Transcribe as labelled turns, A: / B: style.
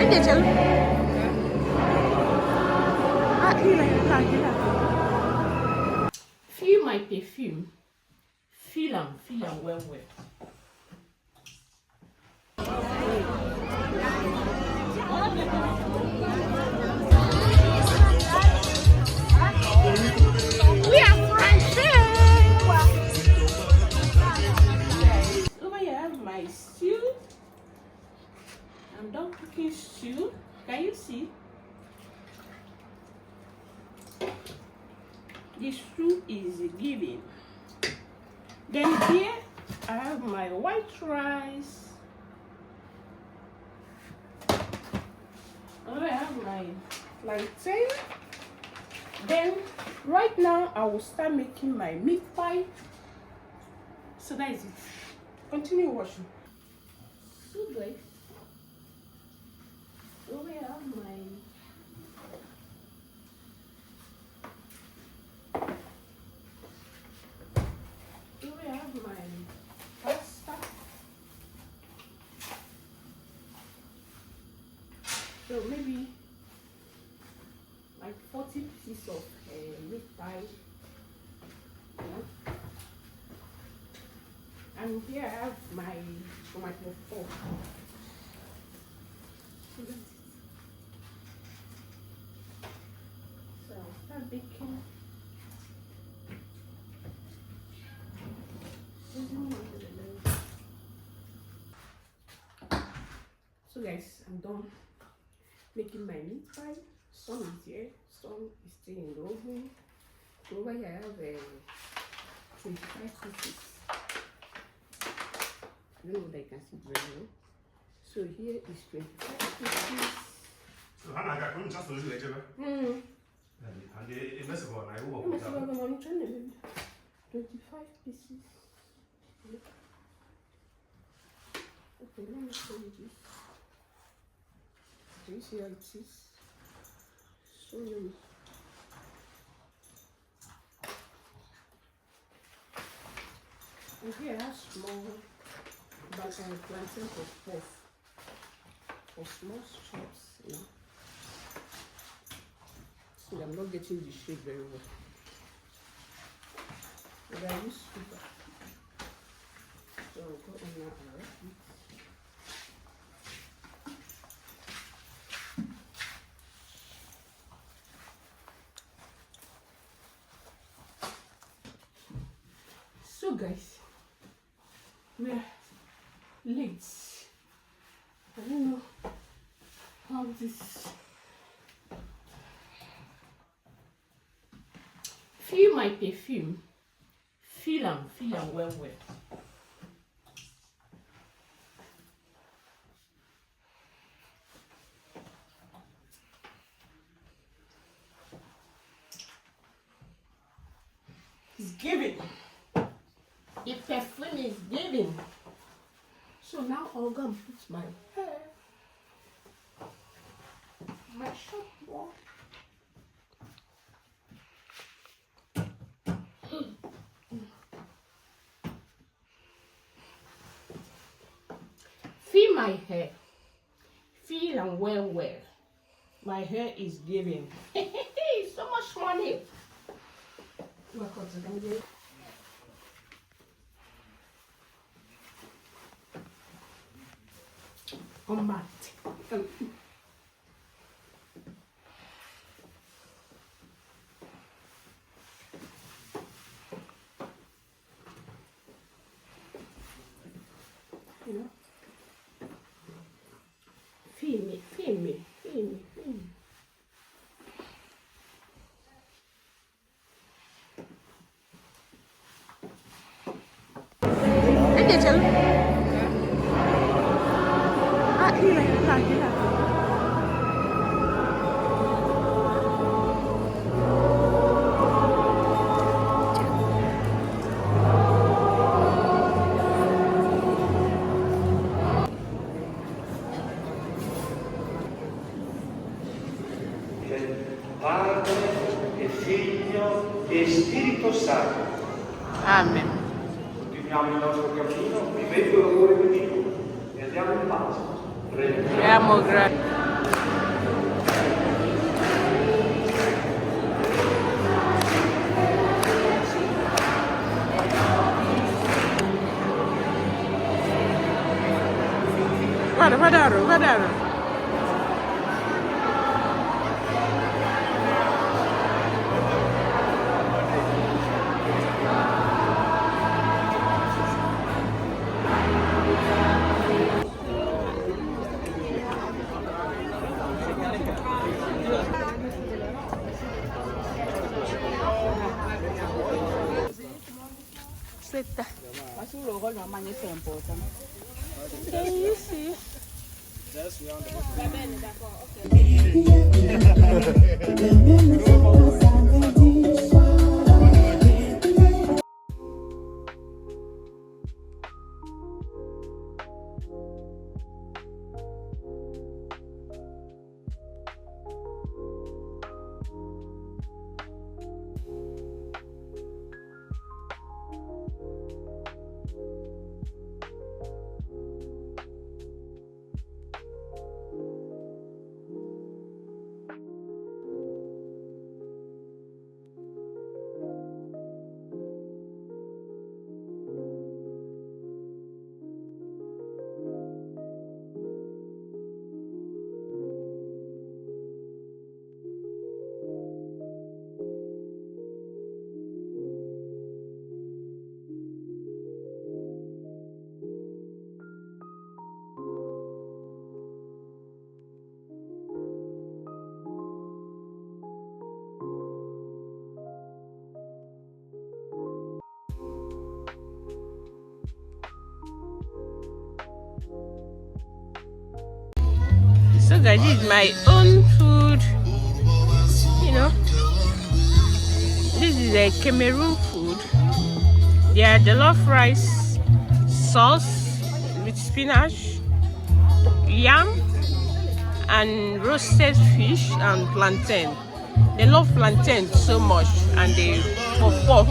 A: Perché c'è Ah, feel my perfume. Feel am well well. We are friends. Over here I have my stew. I'm done cooking stew. Can you see? This stew is giving. Then here I have my white rice. I have my plantain. Then right now I will start making my meat pie. So that is it. Continue washing. So guys, over here I have my pasta. So maybe like 40 pieces of meat pie. Yeah. And here I have my tomato sauce. So that's it. So I'll start baking. So guys, I'm done making my meat pie. Some is here, some is still in the oven. Over here I have 25 pieces. I don't know that you can see very well. So here is 25 pieces.
B: So how I got just to do it, and the invisible and I will
A: 25 pieces. Okay, let me show you this. Do you see how it is? So yummy. And here I have small plantain for puff. For small chops, you know. So I'm not getting the shape very well. But I use sugar. So I'll go on now and wrap it. So guys, we are late. I don't know how this. Feel my perfume. Feel am well well. It's giving. The perfume is giving. So now I'll go and put my hair, my shampoo. Feel my hair. Feel and well. My hair is giving. So much money. Come back. You know? Feel me. Perché c'è
C: Padre e Figlio e Spirito Santo.
A: Amen.
C: Continuiamo il nostro cammino vivendo l'amore di Dio e andiamo in pace. Preghiamo.
A: Siamo grati. Guardalo, guardalo. Aspetta. Can you see? So guys, this is my own food. You know, this is a Cameroon food. They are jollof rice sauce with spinach, yam, and roasted fish and plantain. They love plantain so much, and they puff.